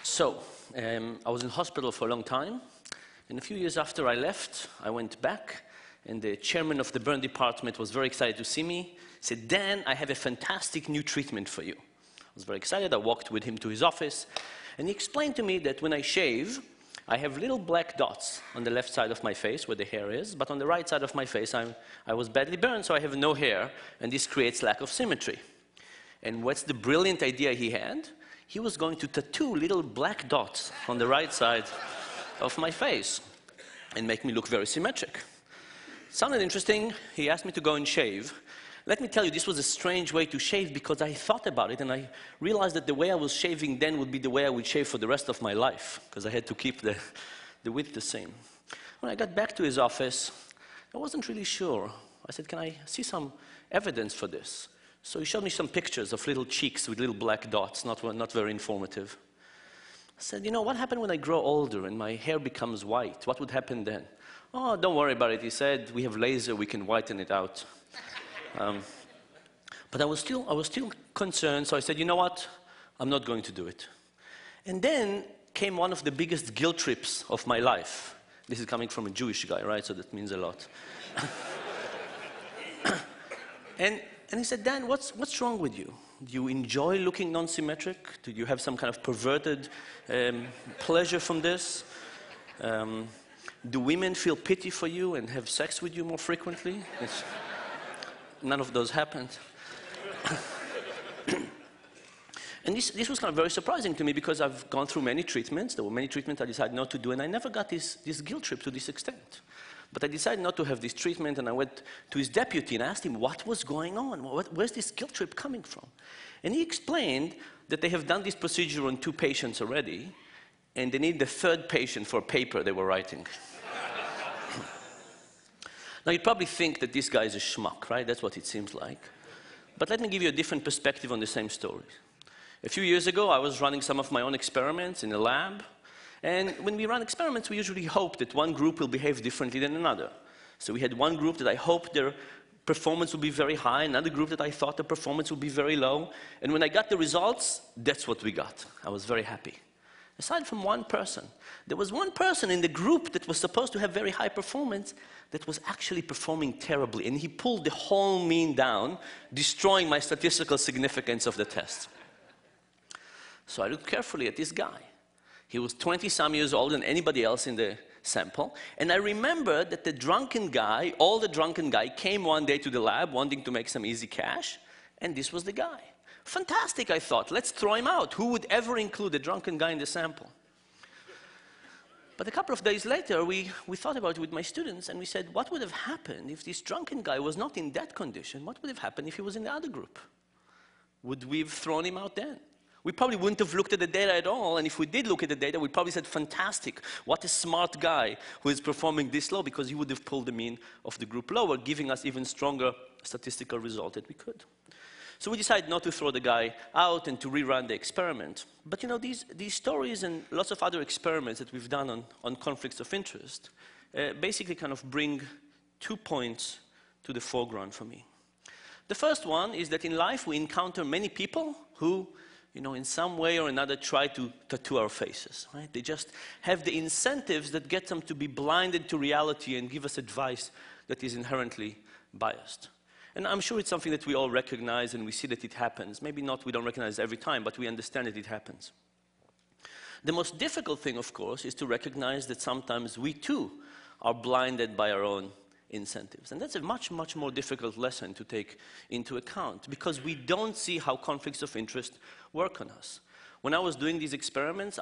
So, I was in hospital for a long time, and a few years after I left, I went back, and the chairman of the burn department was very excited to see me. He said, "Dan, I have a fantastic new treatment for you." I was very excited. I walked with him to his office, and he explained to me that when I shave, I have little black dots on the left side of my face where the hair is, but on the right side of my face, I was badly burned, so I have no hair, and this creates lack of symmetry. And what's the brilliant idea he had? He was going to tattoo little black dots on the right side of my face and make me look very symmetric. Sounded interesting. He asked me to go and shave. Let me tell you, this was a strange way to shave because I thought about it and I realized that the way I was shaving then would be the way I would shave for the rest of my life because I had to keep the width the same. When I got back to his office, I wasn't really sure. I said, "Can I see some evidence for this?" So he showed me some pictures of little cheeks with little black dots, not very informative. I said, "You know, what happened when I grow older and my hair becomes white? What would happen then?" "Oh, don't worry about it," he said. "We have laser, we can whiten it out." But I was still concerned, so I said, "You know what? I'm not going to do it." And then came one of the biggest guilt trips of my life. This is coming from a Jewish guy, right? So that means a lot. And he said, "Dan, what's wrong with you? Do you enjoy looking non-symmetric? Do you have some kind of perverted pleasure from this? Do women feel pity for you and have sex with you more frequently?" None of those happened. And this was kind of very surprising to me because I've gone through many treatments. There were many treatments I decided not to do, and I never got this guilt trip to this extent. But I decided not to have this treatment, and I went to his deputy and asked him what was going on. Where's this guilt trip coming from? And he explained that they have done this procedure on 2 patients already, and they need the 3rd patient for a paper they were writing. Now, you'd probably think that this guy is a schmuck, right? That's what it seems like. But let me give you a different perspective on the same story. A few years ago, I was running some of my own experiments in a lab. And when we run experiments, we usually hope that one group will behave differently than another. So we had one group that I hoped their performance would be very high, another group that I thought the performance would be very low. And when I got the results, that's what we got. I was very happy. Aside from one person, there was one person in the group that was supposed to have very high performance that was actually performing terribly. And he pulled the whole mean down, destroying my statistical significance of the test. So I looked carefully at this guy. He was 20-some years older than anybody else in the sample. And I remember that the drunken guy, older drunken guy, came one day to the lab wanting to make some easy cash. And this was the guy. Fantastic, I thought. Let's throw him out. Who would ever include a drunken guy in the sample? But a couple of days later, we thought about it with my students, and we said, what would have happened if this drunken guy was not in that condition? What would have happened if he was in the other group? Would we have thrown him out then? We probably wouldn't have looked at the data at all, and if we did look at the data, we'd probably said, fantastic, what a smart guy who is performing this low, because he would have pulled the mean of the group lower, giving us even stronger statistical result that we could. So we decided not to throw the guy out and to rerun the experiment. But you know, these stories and lots of other experiments that we've done on conflicts of interest basically kind of bring 2 points to the foreground for me. The first one is that in life we encounter many people who, you know, in some way or another try to tattoo our faces, right? They just have the incentives that get them to be blinded to reality and give us advice that is inherently biased. And I'm sure it's something that we all recognize and we see that it happens. Maybe not, we don't recognize it every time, but we understand that it happens. The most difficult thing, of course, is to recognize that sometimes we too are blinded by our own incentives. And that's a much, much more difficult lesson to take into account because we don't see how conflicts of interest work on us. When I was doing these experiments,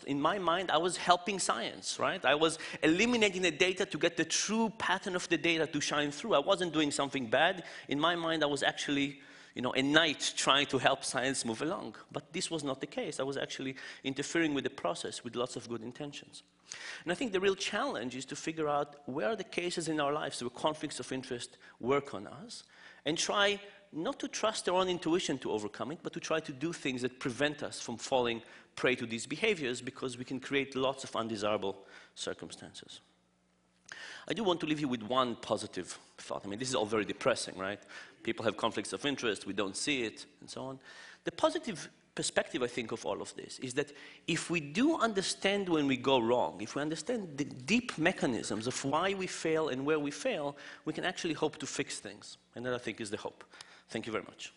in my mind, I was helping science, right? I was eliminating the data to get the true pattern of the data to shine through. I wasn't doing something bad. In my mind, I was actually, at night trying to help science move along. But this was not the case. I was actually interfering with the process with lots of good intentions. And I think the real challenge is to figure out where are the cases in our lives where conflicts of interest work on us, and try not to trust our own intuition to overcome it, but to try to do things that prevent us from falling prey to these behaviors, because we can create lots of undesirable circumstances. I do want to leave you with one positive thought. I mean, this is all very depressing, right? People have conflicts of interest, we don't see it, and so on. The positive perspective, I think, of all of this is that if we do understand when we go wrong, if we understand the deep mechanisms of why we fail and where we fail, we can actually hope to fix things. And that, I think, is the hope. Thank you very much.